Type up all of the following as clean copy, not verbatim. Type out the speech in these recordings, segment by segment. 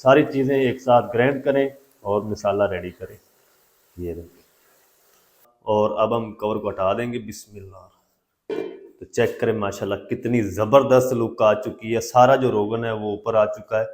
सारी चीज़ें एक साथ ग्राइंड करें और मसाला रेडी करें। ये देखिए, और अब हम कवर को हटा देंगे। बिस्मिल्लाह। तो चेक करें माशाल्लाह कितनी ज़बरदस्त लुक आ चुकी है। सारा जो रोगन है वो ऊपर आ चुका है।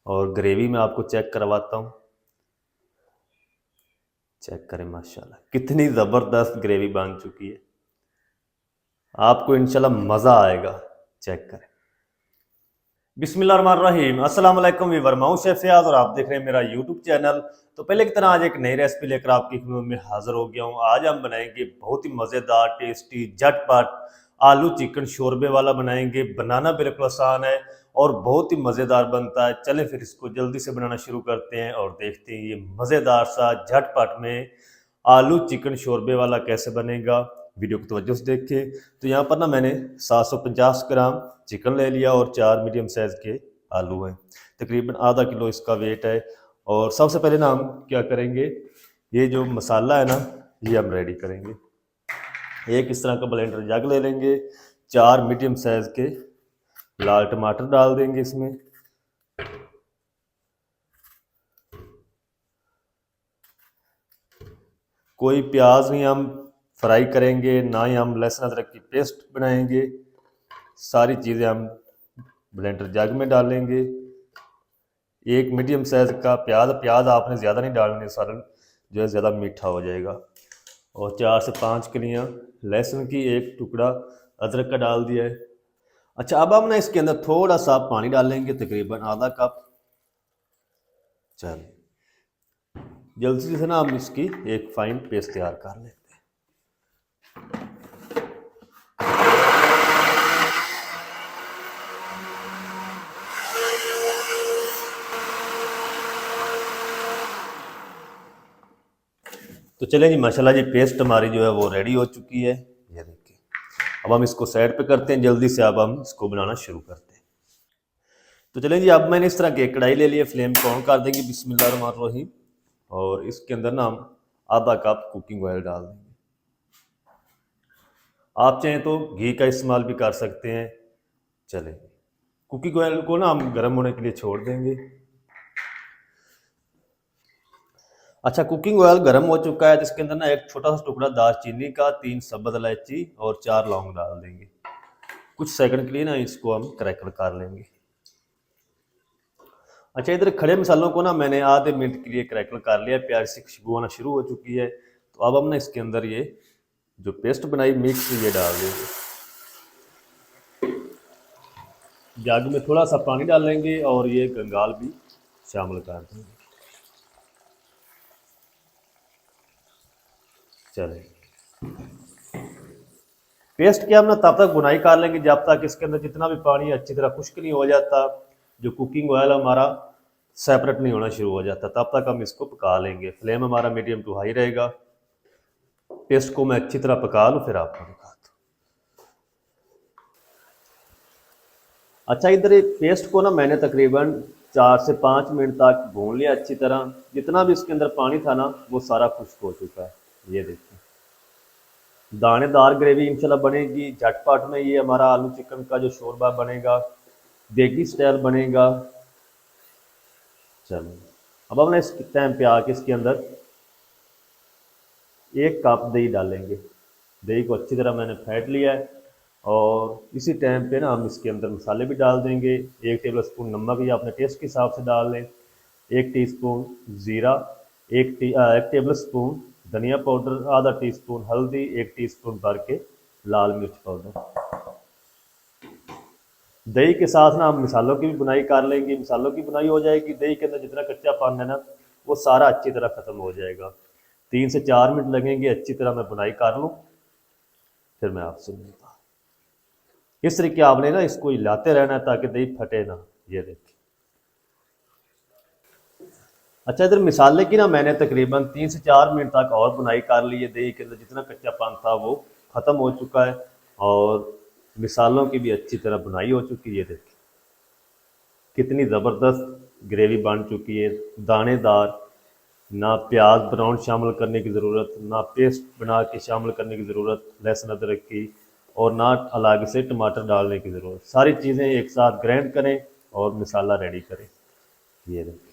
और ग्रेवी में आपको चेक करवाता हूँ। चेक करें माशाल्लाह कितनी ज़बरदस्त ग्रेवी बन चुकी है। आपको इंशाल्लाह मज़ा आएगा। चेक करें। बिस्मिल्लाहिर्रहमानिर्रहीम। अस्सलाम वालेकुम वीवर, मैं हूं शेफ फयाज और आप देख रहे हैं मेरा यूट्यूब चैनल। तो पहले की तरह आज एक नई रेसिपी लेकर आपकी खिदमत में हाजिर हो गया हूं। आज हम बनाएंगे बहुत ही मज़ेदार, टेस्टी, झटपट आलू चिकन शोरबे वाला बनाएंगे। बनाना बिल्कुल आसान है और बहुत ही मज़ेदार बनता है। चलें फिर इसको जल्दी से बनाना शुरू करते हैं और देखते हैं ये मज़ेदार सा झटपट में आलू चिकन शोरबे वाला कैसे बनेगा। वीडियो को तवज्जो से देखिए। तो यहाँ पर ना मैंने 750 ग्राम चिकन ले लिया और 4 मीडियम साइज़ के आलू हैं। तकरीबन आधा किलो इसका वेट है। और सबसे पहले ना हम क्या करेंगे, ये जो मसाला है ना ये हम रेडी करेंगे। एक इस तरह का ब्लेंडर जग ले लेंगे। 4 मीडियम साइज़ के लाल टमाटर डाल देंगे इसमें। कोई प्याज नहीं हम फ्राई करेंगे, ना ही हम लहसुन अदरक की पेस्ट बनाएंगे। सारी चीज़ें हम ब्लेंडर जग में डालेंगे। एक मीडियम साइज़ का प्याज आपने ज़्यादा नहीं डालने, सारा जो है ज़्यादा मीठा हो जाएगा। और 4 से 5 कलियाँ लहसुन की, एक टुकड़ा अदरक का डाल दिया है। अच्छा, अब हम ना इसके अंदर थोड़ा सा पानी डालेंगे, तकरीबन आधा कप। चलिए जल्दी से ना हम इसकी एक फाइन पेस्ट तैयार कर लेते हैं। तो चलें जी, माशाल्लाह जी पेस्ट हमारी जो है वो रेडी हो चुकी है। ये देखिए, अब हम इसको साइड पे करते हैं जल्दी से। अब हम इसको बनाना शुरू करते हैं। तो चलें जी, अब मैंने इस तरह की एक कढ़ाई ले ली है। फ्लेम को ऑन कर देंगे। बिस्मिल्लाहिर्रहमानिर्रहीम। और इसके अंदर ना हम आधा कप कुकिंग ऑयल डाल देंगे। आप चाहें तो घी का इस्तेमाल भी कर सकते हैं। चलें, कुकिंग ऑयल को ना हम गर्म होने के लिए छोड़ देंगे। अच्छा, कुकिंग ऑयल गर्म हो चुका है तो इसके अंदर ना एक छोटा सा टुकड़ा दालचीनी का, 3 सब्ज़ इलायची और 4 लौंग डाल देंगे। कुछ सेकंड के लिए ना इसको हम क्रैकल कर लेंगे। अच्छा, इधर खड़े मसालों को ना मैंने आधे मिनट के लिए क्रैकल कर लिया। प्याज से खुशबू आना शुरू हो चुकी है। तो अब हम ना इसके अंदर ये जो पेस्ट बनाई मिक्स ये डाल देंगे। जग में थोड़ा सा पानी डाल लेंगे और ये गंगाल भी शामिल कर देंगे। चलें, पेस्ट की हम ना तब तक बुनाई कर लेंगे जब तक इसके अंदर जितना भी पानी अच्छी तरह खुश्क नहीं हो जाता, जो कुकिंग ऑयल हमारा सेपरेट नहीं होना शुरू हो जाता। तब तक हम इसको पका लेंगे। फ्लेम हमारा मीडियम टू हाई रहेगा। पेस्ट को मैं अच्छी तरह पका लूँ फिर आपको दिखाता हूँ। अच्छा, इधर पेस्ट को ना मैंने तकरीबन 4 से 5 मिनट तक भून लिया अच्छी तरह। जितना भी इसके अंदर पानी था ना वो सारा खुश्क हो चुका है। ये देखिए, दानेदार ग्रेवी इंशाल्लाह बनेगी झटपट में। ये हमारा आलू चिकन का जो शोरबा बनेगा देगी स्टाइल बनेगा। चलो, अब हम इस टाइम पे आके इसके अंदर 1 कप दही डालेंगे। दही को अच्छी तरह मैंने फेंट लिया है। और इसी टाइम पे ना हम इसके अंदर मसाले भी डाल देंगे। 1 टेबल स्पून नमक या अपने टेस्ट के हिसाब से डाल लें। 1 टीस्पून ज़ीरा, 1 टेबल स्पून धनिया पाउडर, आधा टीस्पून हल्दी, 1 टीस्पून भर के लाल मिर्च पाउडर। दही के साथ ना हम मसालों की भी बुनाई कर लेंगे। मसालों की बुनाई हो जाएगी, दही के अंदर जितना कच्चापन है ना वो सारा अच्छी तरह ख़त्म हो जाएगा। 3 से 4 मिनट लगेंगे अच्छी तरह मैं बुनाई कर लूँ, फिर मैं आपसे मिलता हूँ। इस तरीके आपने ना इसको हिलाते रहना है ताकि दही फटे ना। ये देखिए। अच्छा, इधर मिसाले की ना मैंने तकरीबन 3 से 4 मिनट तक और बुनाई कर ली है। दही के अंदर जितना कच्चापन था वो ख़त्म हो चुका है और मिसालों की भी अच्छी तरह बुनाई हो चुकी है। देखिए कितनी ज़बरदस्त ग्रेवी बन चुकी है, दानेदार। ना प्याज ब्राउन शामिल करने की ज़रूरत, ना पेस्ट बना के शामिल करने की ज़रूरत लहसुन अदरक की, और ना अलग से टमाटर डालने की ज़रूरत। सारी चीज़ें एक साथ ग्राइंड करें और मसाला रेडी करें। ये देखिए,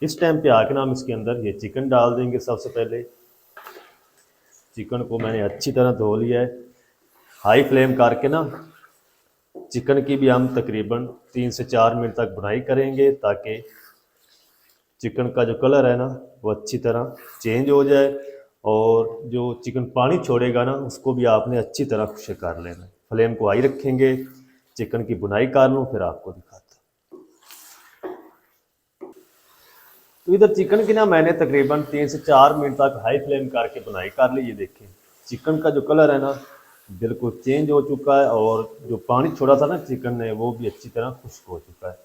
इस टाइम पे आके ना हम इसके अंदर ये चिकन डाल देंगे। सबसे पहले चिकन को मैंने अच्छी तरह धो लिया है। हाई फ्लेम करके ना चिकन की भी हम तकरीबन 3 से 4 मिनट तक भुनाई करेंगे, ताकि चिकन का जो कलर है ना वो अच्छी तरह चेंज हो जाए, और जो चिकन पानी छोड़ेगा ना उसको भी आपने अच्छी तरह खुश कर लेना है। फ्लेम को हाई रखेंगे, चिकन की भुनाई कर लूँ फिर आपको दिखाता हूँ। तो इधर चिकन की ना मैंने तकरीबन 3 से 4 मिनट तक हाई फ्लेम करके भुनाई कर ली। ये देखिए चिकन का जो कलर है ना बिल्कुल चेंज हो चुका है, और जो पानी छोड़ा था ना चिकन ने वो भी अच्छी तरह खुश्क हो चुका है।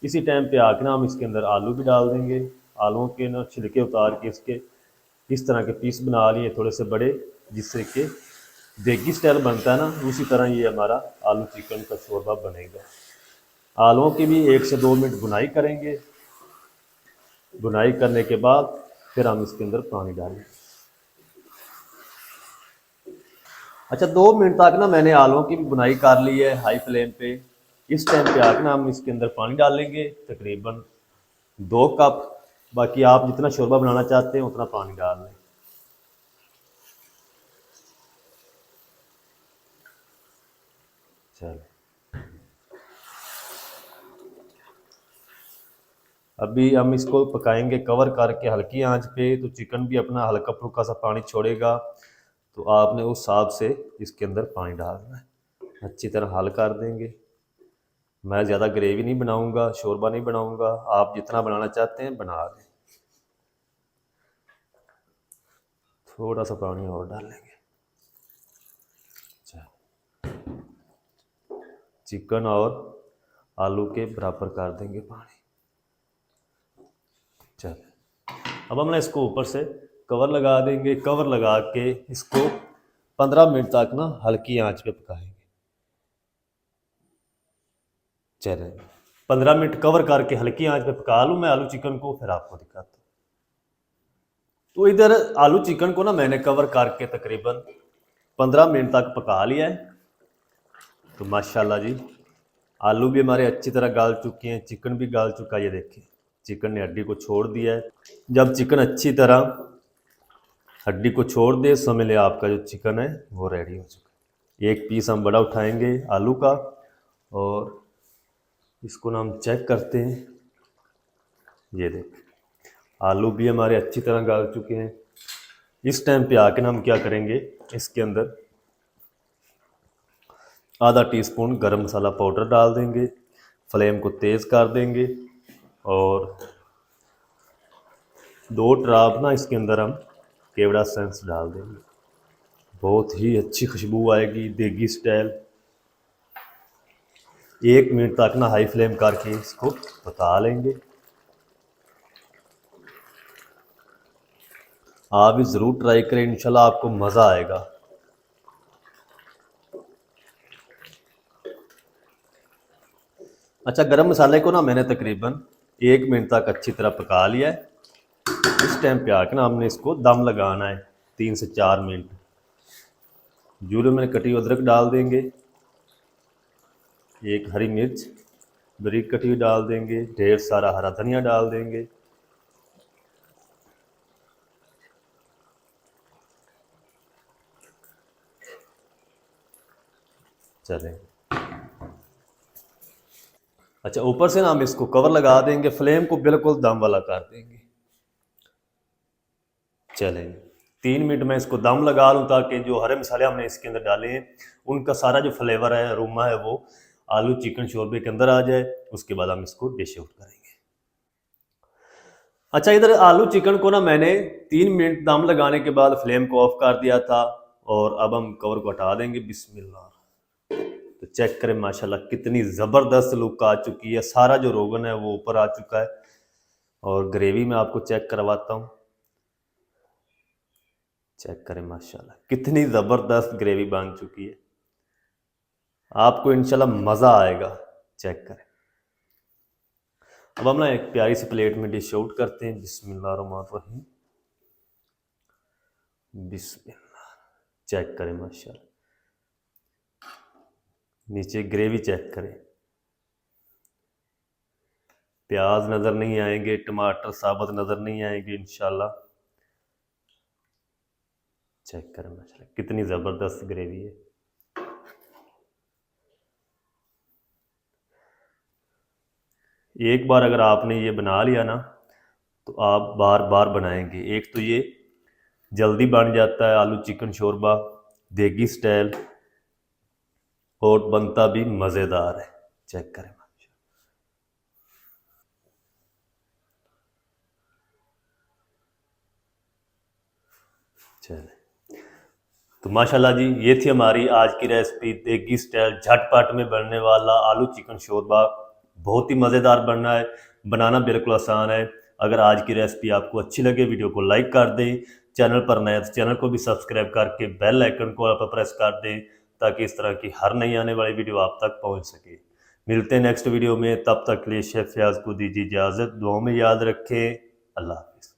इसी टाइम पे आके ना हम इसके अंदर आलू भी डाल देंगे। आलूओं के ना छिलके उतार के इसके इस तरह के पीस बना लिए थोड़े से बड़े, जिससे कि देगी स्टाइल बनता है ना उसी तरह ये हमारा आलू चिकन का शोरबा बनेगा। आलूओं की भी 1 से 2 मिनट भुनाई करेंगे। भुनाई करने के बाद फिर हम इसके अंदर पानी डालेंगे। अच्छा, 2 मिनट तक ना मैंने आलूओं की भी भुनाई कर ली है हाई फ्लेम पे। इस टाइम पे आके ना हम इसके अंदर पानी डालेंगे तकरीबन 2 कप। बाकी आप जितना शोरबा बनाना चाहते हैं उतना पानी डाल लें। चलो, अभी हम इसको पकाएंगे कवर करके हल्की आंच पे, तो चिकन भी अपना हल्का फुल्का सा पानी छोड़ेगा। तो आपने उस हिसाब से इसके अंदर पानी डालना है। अच्छी तरह हल कर देंगे। मैं ज़्यादा ग्रेवी नहीं बनाऊंगा, शोरबा नहीं बनाऊंगा, आप जितना बनाना चाहते हैं बना लें। थोड़ा सा पानी और डालेंगे। अच्छा, चिकन और आलू के बराबर कर देंगे पानी। चल, अब हम ना इसको ऊपर से कवर लगा देंगे। कवर लगा के इसको 15 मिनट तक ना हल्की आंच पे पकाएंगे। चले, 15 मिनट कवर करके हल्की आंच पे पका लूँ मैं आलू चिकन को, फिर आपको दिखाता हूँ। तो इधर आलू चिकन को ना मैंने कवर करके तकरीबन 15 मिनट तक पका लिया है। तो माशाल्लाह जी आलू भी हमारे अच्छी तरह गाल चुके हैं, चिकन भी गाल चुका है। ये देखिए चिकन ने हड्डी को छोड़ दिया है। जब चिकन अच्छी तरह हड्डी को छोड़ दे समझ ले आपका जो चिकन है वो रेडी हो चुका है। एक पीस हम बड़ा उठाएंगे आलू का, और इसको ना हम चेक करते हैं। ये देखिए आलू भी हमारे अच्छी तरह गल चुके हैं। इस टाइम पे आके ना हम क्या करेंगे, इसके अंदर आधा टीस्पून गरम मसाला पाउडर डाल देंगे। फ्लेम को तेज़ कर देंगे, और 2 ड्राप ना इसके अंदर हम केवड़ा सेंस डाल देंगे। बहुत ही अच्छी खुशबू आएगी देगी स्टाइल। 1 मिनट तक ना हाई फ्लेम करके इसको पका लेंगे। आप भी ज़रूर ट्राई करें, इंशाल्लाह आपको मज़ा आएगा। अच्छा, गरम मसाले को ना मैंने तकरीबन 1 मिनट तक अच्छी तरह पका लिया है। इस टाइम पे आके ना हमने इसको दम लगाना है 3 से 4 मिनट। जूले में कटी हुई अदरक डाल देंगे, एक हरी मिर्च बारीक कटी हुई डाल देंगे, ढेर सारा हरा धनिया डाल देंगे। चलें, अच्छा ऊपर से ना हम इसको कवर लगा देंगे, फ्लेम को बिल्कुल दम वाला कर देंगे। चलें, 3 मिनट में इसको दम लगा लूँ, ताकि जो हरे मसाले हमने इसके अंदर डाले हैं उनका सारा जो फ्लेवर है अरोमा है वो आलू चिकन शोरबे के अंदर आ जाए। उसके बाद हम इसको डिश आउट करेंगे। अच्छा, इधर आलू चिकन को ना मैंने 3 मिनट दम लगाने के बाद फ्लेम को ऑफ कर दिया था, और अब हम कवर को हटा देंगे। बिस्मिल्लाह। तो चेक करें माशाल्लाह कितनी ज़बरदस्त लुक आ चुकी है। सारा जो रोगन है वो ऊपर आ चुका है, और ग्रेवी में आपको चेक करवाता हूँ। चेक करें माशाल्लाह कितनी ज़बरदस्त ग्रेवी बन चुकी है। आपको इंशाल्लाह मज़ा आएगा। चेक करें। अब हम ना एक प्यारी सी प्लेट में डिश आउट करते हैं। बिस्मिल्लाहिर्रहमानिर्रहीम। बिस्मिल्लाह। चेक करें माशाल्लाह, नीचे ग्रेवी चेक करें। प्याज नज़र नहीं आएंगे, टमाटर साबुत नज़र नहीं आएंगे इंशाल्लाह। चेक करें माशाल्लाह कितनी ज़बरदस्त ग्रेवी है। एक बार अगर आपने ये बना लिया ना तो आप बार बार बनाएंगे। एक तो ये जल्दी बन जाता है आलू चिकन शोरबा देगी स्टाइल, और बनता भी मज़ेदार है। चेक करें चले। तो माशाल्लाह जी ये थी हमारी आज की रेसिपी देगी स्टाइल झटपट में बनने वाला आलू चिकन शोरबा। बहुत ही मज़ेदार बनना है, बनाना बिल्कुल आसान है। अगर आज की रेसिपी आपको अच्छी लगे वीडियो को लाइक कर दें, चैनल पर नए तो चैनल को भी सब्सक्राइब करके बेल आइकन को आप प्रेस कर दें ताकि इस तरह की हर नई आने वाली वीडियो आप तक पहुंच सके। मिलते हैं नेक्स्ट वीडियो में, तब तक के लिए शेफ फयाज को दीजिए इजाज़त। दुआओं में याद रखें। अल्लाह हाफिज़।